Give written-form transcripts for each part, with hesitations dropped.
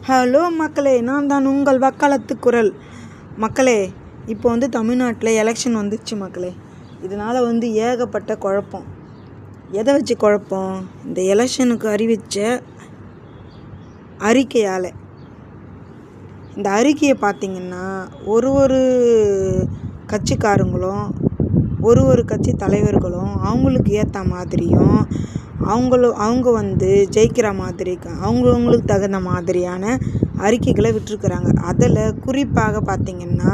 Hello மக்களே, நான் தான் உங்கள் வக்காலத்து குரல். மக்களே, இப்போ தமிழ்நாட்டில் எலெக்ஷன் வந்துச்சு மக்களே. இதனால் ஏகப்பட்ட குழப்பம். எதை வச்சு குழப்பம்? இந்த எலெக்ஷனுக்கு அறிவித்த அறிக்கையால். இந்த அறிக்கையை பார்த்திங்கன்னா ஒரு கட்சிக்காரங்களும் ஒரு கட்சி தலைவர்களும் அவங்களுக்கு ஏற்ற மாதிரியும் அவங்க ஜெயிக்கிற மாதிரி அவங்களுக்கு தகுந்த மாதிரியான அறிக்கைகளை விட்டுருக்குறாங்க. அதில் குறிப்பாக பார்த்திங்கன்னா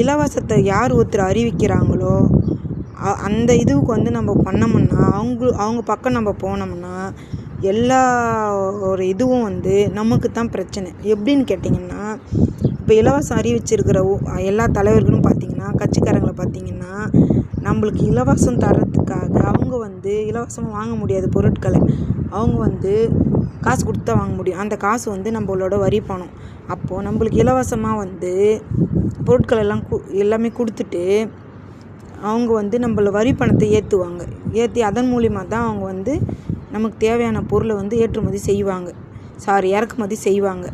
இலவசத்தை யார் ஒருத்தர் அறிவிக்கிறாங்களோ அந்த இதுவுக்கு நம்ம பண்ணோம்னா அவங்க பக்கம் நம்ம போனோம்னா எல்லா ஒரு இதுவும் நமக்கு தான் பிரச்சனை. எப்படின்னு கேட்டிங்கன்னா, இப்போ இலவசம் அறிவிச்சிருக்கிற எல்லா தலைவர்களும் பார்த்திங்கன்னா, கட்சிக்காரங்களை பார்த்திங்கன்னா, நம்மளுக்கு இலவசம் தரத்துக்காக அவங்க இலவசமாக வாங்க முடியாது பொருட்களை. அவங்க காசு கொடுத்து தான் வாங்க முடியும். அந்த காசு நம்மளோட வரி பணம். அப்போது நம்மளுக்கு இலவசமாக பொருட்கள் எல்லாமே கொடுத்துட்டு அவங்க நம்மள வரி பணத்தை ஏற்றி அதன் மூலிமா தான் அவங்க நமக்கு தேவையான பொருளை இறக்குமதி செய்வாங்க.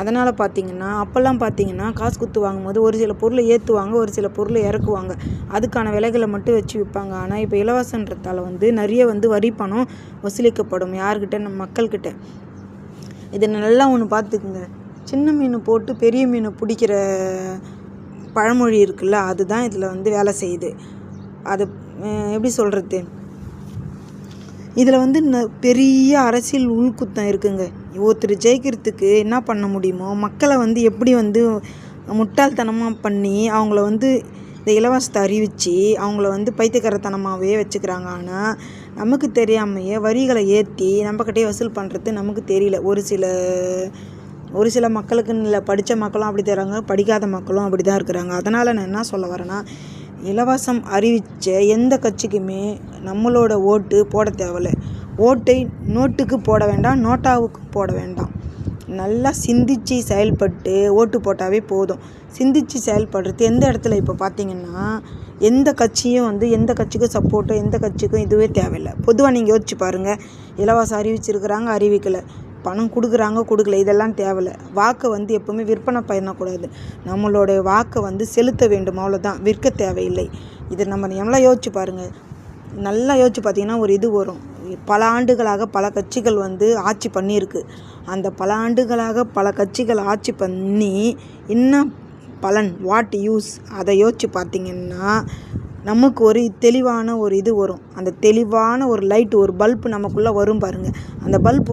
அதனால் பார்த்திங்கன்னா, அப்போல்லாம் பார்த்திங்கன்னா காசு கொடுத்து வாங்கும்போது ஒரு சில பொருளை ஏற்றுவாங்க, ஒரு சில பொருளை இறக்குவாங்க. அதுக்கான விலைகளை மட்டும் வச்சு விற்பாங்க. ஆனால் இப்போ இலவசன்றதால் நிறைய வரி பணம் வசூலிக்கப்படும். யார்கிட்ட? நம்ம மக்கள்கிட்ட. இதை நல்லா ஒன்று பார்த்துக்குங்க. சின்ன மீன் போட்டு பெரிய மீனை பிடிக்கிற பழமொழி இருக்குல்ல, அதுதான் இதில் வேலை செய்யுது. அது எப்படி சொல்கிறது? இதில் பெரிய அரசியல் உள்குத்தம் இருக்குங்க. ஒருத்தர் ஜெயிக்கிறதுக்கு என்ன பண்ண முடியுமோ மக்களை எப்படி முட்டாள்தனமாக பண்ணி அவங்கள இந்த இலவசத்தை அறிவித்து அவங்கள பைத்தியக்காரத்தனமாகவே வச்சுக்கிறாங்க. ஆனால் நமக்கு தெரியாமையே வரிகளை ஏற்றி நம்மக்கிட்டே வசூல் பண்ணுறது நமக்கு தெரியல. ஒரு சில மக்களுக்குன்னு இல்லை, படித்த மக்களும் அப்படி தராங்க, படிக்காத மக்களும் அப்படி தான் இருக்கிறாங்க. அதனால் நான் என்ன சொல்ல வரேன்னா, இலவசம் அறிவித்த எந்த கட்சிக்குமே நம்மளோட ஓட்டு போட தேவையில்ல. ஓட்டை நோட்டுக்கு போட வேண்டாம், நோட்டாவுக்கு போட வேண்டாம். நல்லா சிந்திச்சு செயல்பட்டு ஓட்டு போட்டாவே போதும். சிந்திச்சு செயல்படுறது எந்த இடத்துல? இப்போ பார்த்திங்கன்னா, எந்த கட்சியும் எந்த கட்சிக்கும் சப்போர்ட்டோ எந்த கட்சிக்கும் இதுவே தேவையில்லை. பொதுவாக நீங்கள் யோசிச்சு பாருங்கள். இலவசம் அறிவிச்சிருக்கிறாங்க, அறிவிக்கலை. பணம் கொடுக்குறாங்க, கொடுக்கல, இதெல்லாம் தேவையில்ல. வாக்கை எப்போவுமே விற்பனை பண்ணக்கூடாது. நம்மளோட வாக்கை செலுத்த வேண்டும், அவ்வளோதான். விற்க தேவையில்லை. இதை நம்ம எவ்வளோ யோசிச்சு பாருங்கள். நல்லா யோசிச்சு பார்த்தீங்கன்னா ஒரு இது வரும். பல ஆண்டுகளாக பல கட்சிகள் ஆட்சி பண்ணியிருக்கு. அந்த பல ஆண்டுகளாக பல கட்சிகள் ஆட்சி பண்ணி என்ன பலன்? What use? அதை யோசிச்சு பார்த்திங்கன்னா நமக்கு ஒரு தெளிவான ஒரு இது வரும். அந்த தெளிவான ஒரு லைட், ஒரு பல்பு நமக்குள்ளே வரும் பாருங்கள். அந்த பல்பு